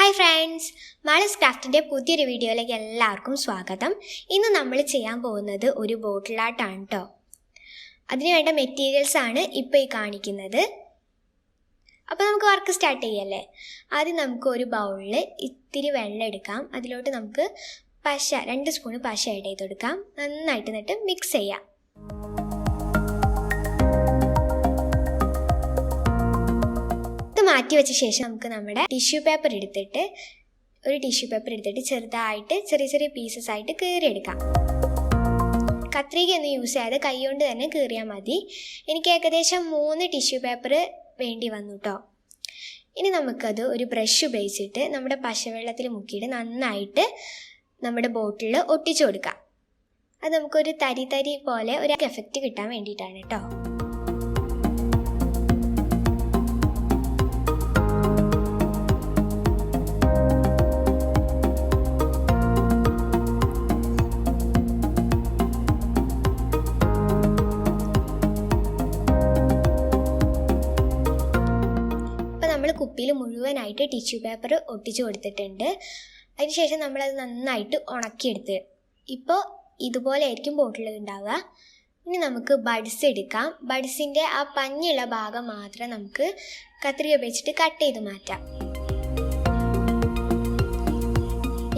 Hi friends, Malas ക്രാഫ്റ്റിൻ്റെ പുതിയൊരു വീഡിയോയിലേക്ക് എല്ലാവർക്കും സ്വാഗതം. ഇന്ന് നമ്മൾ ചെയ്യാൻ പോകുന്നത് ഒരു ബോട്ടിൽ ആർട്ടാണ് കേട്ടോ. അതിന് വേണ്ട മെറ്റീരിയൽസാണ് ഇപ്പോൾ ഈ കാണിക്കുന്നത്. അപ്പോൾ നമുക്ക് വർക്ക് സ്റ്റാർട്ട് ചെയ്യല്ലേ. ആദ്യം നമുക്ക് ഒരു ബൗളിൽ ഇത്തിരി വെള്ളം എടുക്കാം. അതിലോട്ട് നമുക്ക് 2 സ്പൂൺ പശ ആഡ് ചെയ്ത് കൊടുക്കാം. നന്നായിട്ട് എന്നിട്ട് മിക്സ് ചെയ്യാം. മാറ്റി വെച്ച ശേഷം നമുക്ക് നമ്മുടെ ടിഷ്യൂ പേപ്പർ എടുത്തിട്ട് ചെറുതായിട്ട് ചെറിയ പീസസ് ആയിട്ട് കീറിയെടുക്കാം. കത്രിക ഒന്നും യൂസ് ചെയ്യാതെ കൈ കൊണ്ട് തന്നെ കീറിയാൽ മതി. എനിക്ക് ഏകദേശം 3 ടിഷ്യൂ പേപ്പർ വേണ്ടി വന്നു കേട്ടോ. ഇനി നമുക്കത് ഒരു ബ്രഷ് ഉപയോഗിച്ചിട്ട് നമ്മുടെ പശവെള്ളത്തിൽ മുക്കിയിട്ട് നന്നായിട്ട് നമ്മുടെ ബോട്ടിൽ ഒട്ടിച്ചു കൊടുക്കാം. അത് നമുക്കൊരു തരി പോലെ ഒരു എഫക്റ്റ് കിട്ടാൻ വേണ്ടിയിട്ടാണ് കേട്ടോ. കുപ്പിയിൽ മുഴുവനായിട്ട് ടിഷ്യൂ പേപ്പർ ഒട്ടിച്ചു കൊടുത്തിട്ടുണ്ട്. അതിനുശേഷം നമ്മളത് നന്നായിട്ട് ഉണക്കിയെടുത്ത് ഇപ്പോൾ ഇതുപോലെ ആയിരിക്കും ബോട്ടിൽ ഉണ്ടാവുക. ഇനി നമുക്ക് ബഡ്സ് എടുക്കാം. ബഡ്സിൻ്റെ ആ പഞ്ഞുള്ള ഭാഗം മാത്രം നമുക്ക് കത്രിക ഉപയോഗിച്ചിട്ട് കട്ട് ചെയ്ത് മാറ്റാം.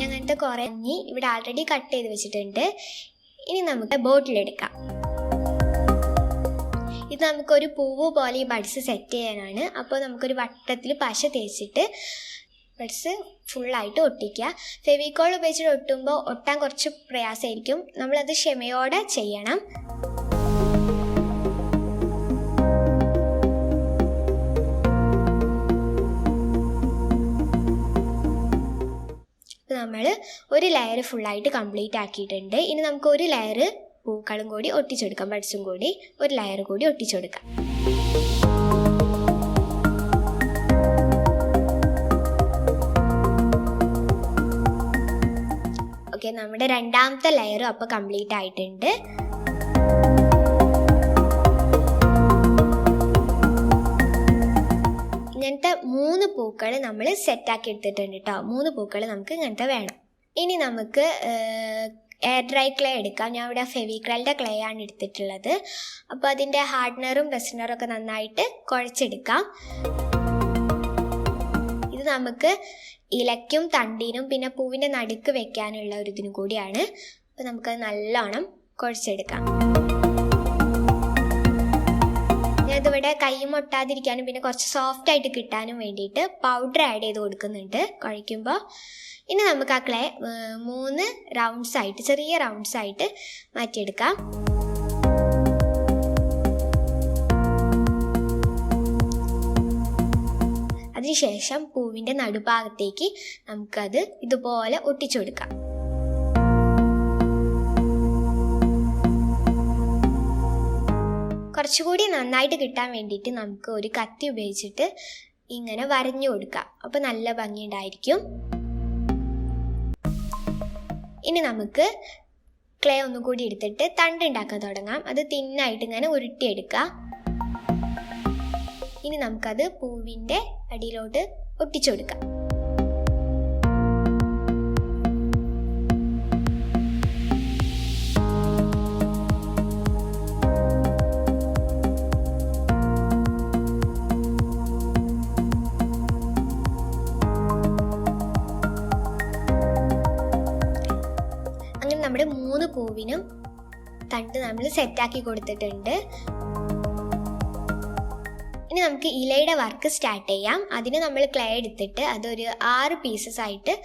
അങ്ങനത്തെ കുറേ ഇവിടെ ആൾറെഡി കട്ട് ചെയ്ത് വെച്ചിട്ടുണ്ട്. ഇനി നമുക്ക് ബോട്ടിലെടുക്കാം. ഇത് നമുക്കൊരു പൂവ് പോലെ ഈ ബഡ്സ് സെറ്റ് ചെയ്യാനാണ്. അപ്പോൾ നമുക്കൊരു വട്ടത്തിൽ പശ തേച്ചിട്ട് ബഡ്സ് ഫുള്ളായിട്ട് ഒട്ടിക്കുക. ഫെവിക്കോൾ ഉപയോഗിച്ചിട്ട് ഒട്ടുമ്പോൾ ഒട്ടാൻ കുറച്ച് പ്രയാസമായിരിക്കും. നമ്മളത് ക്ഷമയോടെ ചെയ്യണം. നമ്മൾ ഒരു ലെയർ ഫുള്ളായിട്ട് കംപ്ലീറ്റ് ആക്കിയിട്ടുണ്ട്. ഇനി നമുക്ക് ഒരു ലെയർ പൂക്കളും കൂടി ഒട്ടിച്ചെടുക്കാം. ബഡ്സും കൂടി ഒരു ലെയർ കൂടി ഒട്ടിച്ചെടുക്കാം. ഓക്കെ, നമ്മുടെ രണ്ടാമത്തെ ലെയറും അപ്പോൾ കംപ്ലീറ്റ് ആയിട്ടുണ്ട്. ഇങ്ങനത്തെ 3 പൂക്കൾ നമ്മൾ സെറ്റാക്കി എടുത്തിട്ടുണ്ട് കേട്ടോ. 3 പൂക്കൾ നമുക്ക് ഇങ്ങനത്തെ വേണം. ഇനി നമുക്ക് എയർ ഡ്രൈ ക്ലേ എടുക്കാം. ഞാൻ ഇവിടെ ഫെവിക്രലിൻ്റെ ക്ലേ ആണ് എടുത്തിട്ടുള്ളത്. അപ്പോൾ അതിൻ്റെ ഹാർഡ്നറും റെസിനറും ഒക്കെ നന്നായിട്ട് കുഴച്ചെടുക്കാം. ഇത് നമുക്ക് ഇലയ്ക്കും തണ്ടിനും പിന്നെ പൂവിൻ്റെ നടുക്ക് വെക്കാനുള്ള ഒരു ഇതിനും കൂടിയാണ്. അപ്പോൾ നമുക്കത് നല്ലോണം കുഴച്ചെടുക്കാം. ഞാനിതിവിടെ കൈ ഒട്ടാതിരിക്കാനും പിന്നെ കുറച്ച് സോഫ്റ്റായിട്ട് കിട്ടാനും വേണ്ടിയിട്ട് പൗഡർ ആഡ് ചെയ്ത് കൊടുക്കുന്നുണ്ട് കുഴയ്ക്കുമ്പോൾ. ഇനി നമുക്ക് ആ ക്ലേ 3 റൗണ്ട്സായിട്ട് ചെറിയ റൗണ്ട്സായിട്ട് മാറ്റിയെടുക്കാം. അതിനുശേഷം പൂവിൻ്റെ നടുഭാഗത്തേക്ക് നമുക്കത് ഇതുപോലെ ഒട്ടിച്ചു കൊടുക്കാം. കുറച്ചുകൂടി നന്നായിട്ട് കിട്ടാൻ വേണ്ടിയിട്ട് നമുക്ക് ഒരു കത്തി ഉപയോഗിച്ചിട്ട് ഇങ്ങനെ വരഞ്ഞു കൊടുക്കാം. അപ്പോൾ നല്ല ഭംഗിയുണ്ടായിരിക്കും. ഇനി നമുക്ക് ക്ലേ ഒന്നുകൂടി എടുത്തിട്ട് തണ്ട് ഉണ്ടാക്കാൻ തുടങ്ങാം. അത് തിന്നായിട്ട് ഇങ്ങനെ ഉരുട്ടിയെടുക്കുക. ഇനി നമുക്കത് പൂവിൻ്റെ അടിയിലോട്ട് ഒട്ടിച്ചു കൊടുക്കാം. നമ്മുടെ 3 പൂവിനും തണ്ട് നമ്മൾ സെറ്റാക്കി കൊടുത്തിട്ടുണ്ട്. ഇനി നമുക്ക് ഇലയുടെ വർക്ക് സ്റ്റാർട്ട് ചെയ്യാം. അതിന് നമ്മൾ ക്ലേ എടുത്തിട്ട് അതൊരു 6 പീസസ് ആയിട്ട്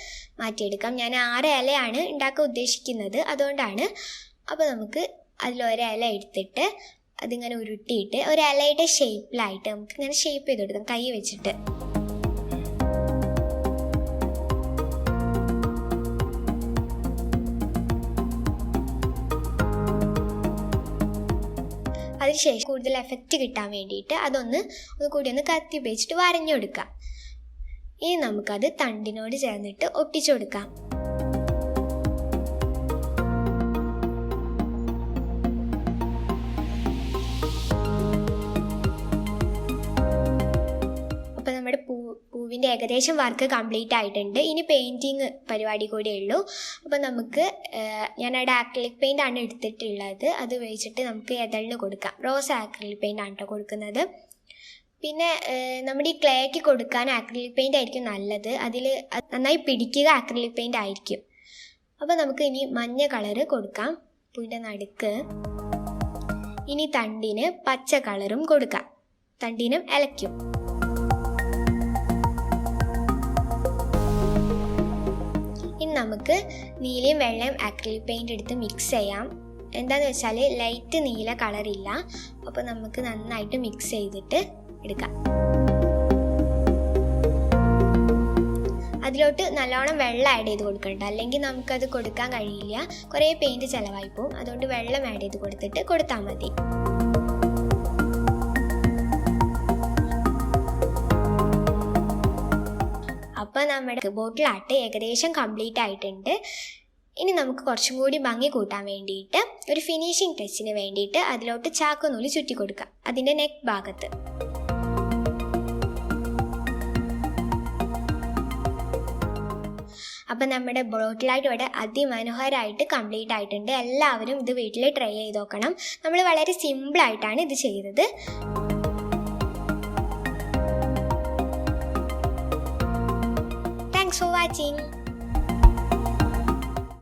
മാറ്റിയെടുക്കാം. ഞാൻ 6 ഇലയാണ് ഉണ്ടാക്കാൻ ഉദ്ദേശിക്കുന്നത്, അതുകൊണ്ടാണ്. അപ്പോൾ നമുക്ക് അതിലൊരു ഇല എടുത്തിട്ട് അതിങ്ങനെ ഉരുട്ടിയിട്ട് ഒരു ഇലയുടെ ഷേപ്പിലായിട്ട് നമുക്ക് ഇങ്ങനെ ഷേപ്പ് ചെയ്ത് കൊടുക്കാം കൈ വെച്ചിട്ട്. അതിനുശേഷം കൂടുതൽ എഫക്റ്റ് കിട്ടാൻ വേണ്ടിയിട്ട് ഒന്ന് കത്തി ഉപയോഗിച്ചിട്ട് വരഞ്ഞു കൊടുക്കാം. ഇനി നമുക്കത് തണ്ടിനോട് ചേർന്നിട്ട് ഒട്ടിച്ചു കൊടുക്കാം. അപ്പോൾ നമ്മുടെ പൂവിൻ്റെ ഇതിൻ്റെ ഏകദേശം വർക്ക് കംപ്ലീറ്റ് ആയിട്ടുണ്ട്. ഇനി പെയിൻറ്റിങ് പരിപാടി കൂടിയേ ഉള്ളൂ. അപ്പോൾ നമുക്ക് ഞാനവിടെ ആക്രിലിക് പെയിൻ്റ് ആണ് എടുത്തിട്ടുള്ളത്. അത് വെച്ചിട്ട് നമുക്ക് എതളിന് കൊടുക്കാം. റോസ് ആക്രിലിക് പെയിൻ്റ് ആണ് കേട്ടോ കൊടുക്കുന്നത്. പിന്നെ നമ്മുടെ ഈ ക്ലേക്ക് കൊടുക്കാൻ ആക്രിലിക് പെയിൻ്റ് ആയിരിക്കും നല്ലത്. അതിൽ നന്നായി പിടിക്കുക ആക്രിലിക് പെയിൻ്റ് ആയിരിക്കും. അപ്പോൾ നമുക്ക് ഇനി മഞ്ഞ കളറ് കൊടുക്കാം പൂവിൻ്റെ നടുക്ക്. ഇനി തണ്ടിന് പച്ച കളറും കൊടുക്കാം. തണ്ടിനും ഇലയ്ക്കും. ഇനി നമുക്ക് നീലയും വെള്ളയും ആക്രിലിക് പെയിൻ്റ് എടുത്ത് മിക്സ് ചെയ്യാം. എന്താണെന്ന് വെച്ചാൽ ലൈറ്റ് നീല കളറില്ല. അപ്പോൾ നമുക്ക് നന്നായിട്ട് മിക്സ് ചെയ്തിട്ട് എടുക്കാം. അതിലോട്ട് നല്ലോണം വെള്ളം ആഡ് ചെയ്ത് കൊടുക്കണ്ട, അല്ലെങ്കിൽ നമുക്കത് കൊടുക്കാൻ കഴിയില്ല. കുറേ പെയിൻറ്റ് ചിലവായി പോവും. അതുകൊണ്ട് വെള്ളം ആഡ് ചെയ്ത് കൊടുത്താൽ മതി. അപ്പോൾ നമ്മുടെ ബോട്ടിൽ ആർട്ട് ഏകദേശം കംപ്ലീറ്റ് ആയിട്ടുണ്ട്. ഇനി നമുക്ക് കുറച്ചും കൂടി ഭംഗി കൂട്ടാൻ വേണ്ടിയിട്ട് ഒരു ഫിനിഷിംഗ് ടച്ചിന് വേണ്ടിയിട്ട് അതിലോട്ട് ചാക്കുനൂല് ചുറ്റി കൊടുക്കാം അതിൻ്റെ നെക്ക് ഭാഗത്ത്. അപ്പം നമ്മുടെ ബോട്ടിൽ ആർട്ട് ഇവിടെ അതിമനോഹരമായിട്ട് കംപ്ലീറ്റ് ആയിട്ടുണ്ട്. എല്ലാവരും ഇത് വീട്ടിൽ ട്രൈ ചെയ്ത് നോക്കണം. നമ്മൾ വളരെ സിമ്പിളായിട്ടാണ് ഇത് ചെയ്തത്. Thanks for watching.